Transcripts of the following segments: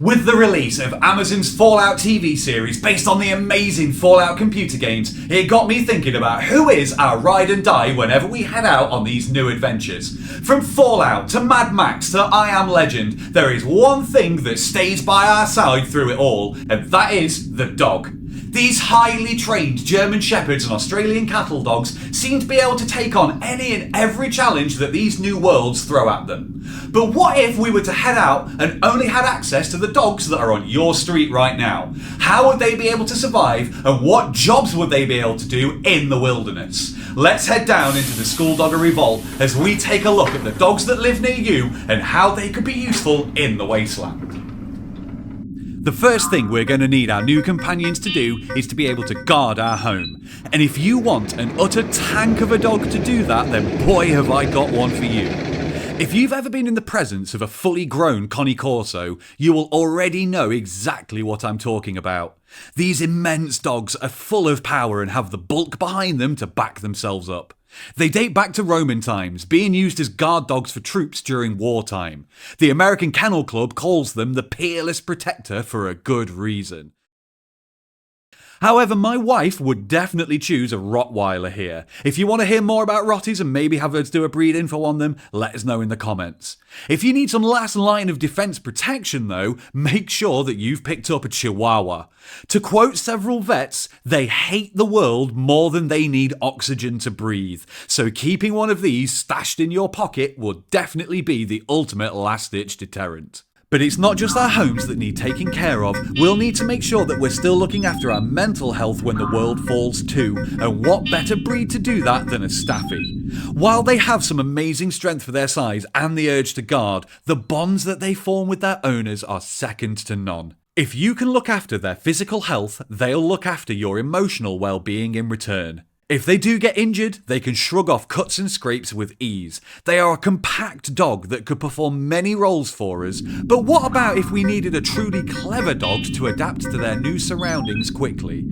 With the release of Amazon's Fallout TV series based on the amazing Fallout computer games, it got me thinking about who is our ride and die whenever we head out on these new adventures. From Fallout to Mad Max to I Am Legend, there is one thing that stays by our side through it all, and that is the dog. These highly trained German Shepherds and Australian cattle dogs seem to be able to take on any and every challenge that these new worlds throw at them. But what if we were to head out and only had access to the dogs that are on your street right now? How would they be able to survive, and what jobs would they be able to do in the wilderness? Let's head down into the SkoolDoggery vault as we take a look at the dogs that live near you and how they could be useful in the wasteland. The first thing we're going to need our new companions to do is to be able to guard our home. And if you want an utter tank of a dog to do that, then boy have I got one for you. If you've ever been in the presence of a fully grown Connie Corso, you will already know exactly what I'm talking about. These immense dogs are full of power and have the bulk behind them to back themselves up. They date back to Roman times, being used as guard dogs for troops during wartime. The American Kennel Club calls them the peerless protector for a good reason. However, my wife would definitely choose a Rottweiler here. If you want to hear more about Rotties and maybe have us do a breed info on them, let us know in the comments. If you need some last line of defence protection though, make sure that you've picked up a Chihuahua. To quote several vets, they hate the world more than they need oxygen to breathe. So keeping one of these stashed in your pocket would definitely be the ultimate last-ditch deterrent. But it's not just our homes that need taking care of, we'll need to make sure that we're still looking after our mental health when the world falls too, and what better breed to do that than a Staffie? While they have some amazing strength for their size and the urge to guard, the bonds that they form with their owners are second to none. If you can look after their physical health, they'll look after your emotional well-being in return. If they do get injured, they can shrug off cuts and scrapes with ease. They are a compact dog that could perform many roles for us, but what about if we needed a truly clever dog to adapt to their new surroundings quickly?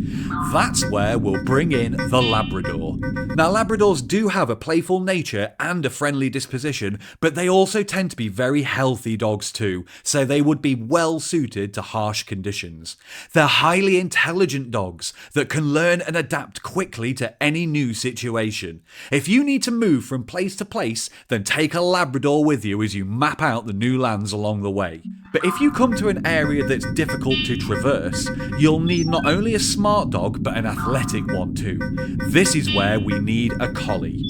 That's where we'll bring in the Labrador. Now, Labradors do have a playful nature and a friendly disposition, but they also tend to be very healthy dogs too, so they would be well suited to harsh conditions. They're highly intelligent dogs that can learn and adapt quickly to any new situation. If you need to move from place to place, then take a Labrador with you as you map out the new lands along the way. But if you come to an area that's difficult to traverse, you'll need not only a smart dog, but an athletic one too. This is where we need a Collie.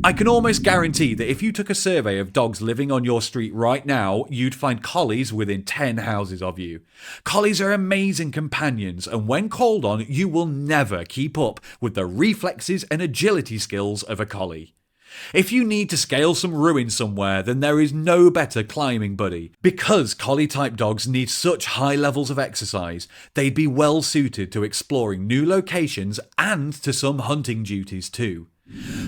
I can almost guarantee that if you took a survey of dogs living on your street right now, you'd find Collies within 10 houses of you. Collies are amazing companions, and when called on, you will never keep up with the reflexes and agility skills of a Collie. If you need to scale some ruin somewhere, then there is no better climbing buddy. Because Collie-type dogs need such high levels of exercise, they'd be well suited to exploring new locations and to some hunting duties too.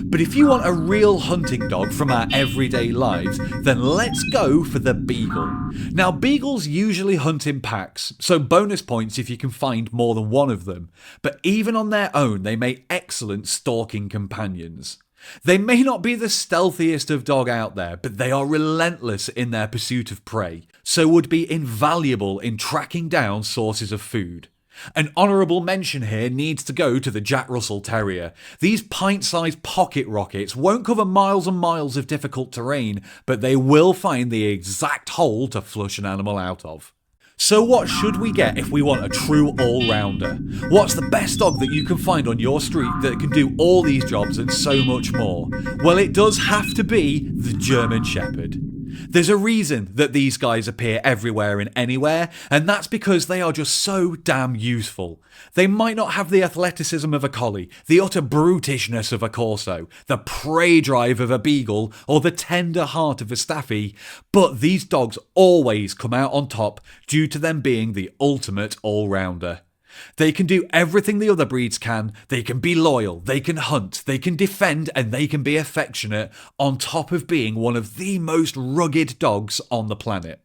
But if you want a real hunting dog from our everyday lives, then let's go for the Beagle. Now, Beagles usually hunt in packs, so bonus points if you can find more than one of them. But even on their own, they make excellent stalking companions. They may not be the stealthiest of dog out there, but they are relentless in their pursuit of prey, so would be invaluable in tracking down sources of food. An honourable mention here needs to go to the Jack Russell Terrier. These pint-sized pocket rockets won't cover miles and miles of difficult terrain, but they will find the exact hole to flush an animal out of. So what should we get if we want a true all-rounder? What's the best dog that you can find on your street that can do all these jobs and so much more? Well, it does have to be the German Shepherd. There's a reason that these guys appear everywhere and anywhere, and that's because they are just so damn useful. They might not have the athleticism of a Collie, the utter brutishness of a Corso, the prey drive of a Beagle, or the tender heart of a Staffie, but these dogs always come out on top due to them being the ultimate all-rounder. They can do everything the other breeds can. They can be loyal, they can hunt, they can defend, and they can be affectionate, on top of being one of the most rugged dogs on the planet.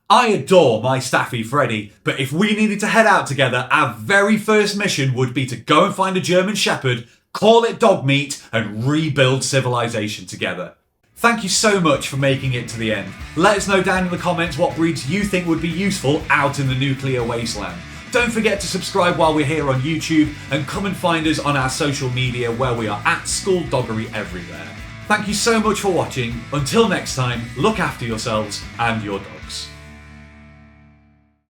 I adore my Staffie Freddie, but if we needed to head out together, our very first mission would be to go and find a German Shepherd, call it Dogmeat, and rebuild civilization together. Thank you so much for making it to the end. Let us know down in the comments what breeds you think would be useful out in the nuclear wasteland. Don't forget to subscribe while we're here on YouTube, and come and find us on our social media where we are at SkoolDoggery everywhere. Thank you so much for watching. Until next time, look after yourselves and your dogs.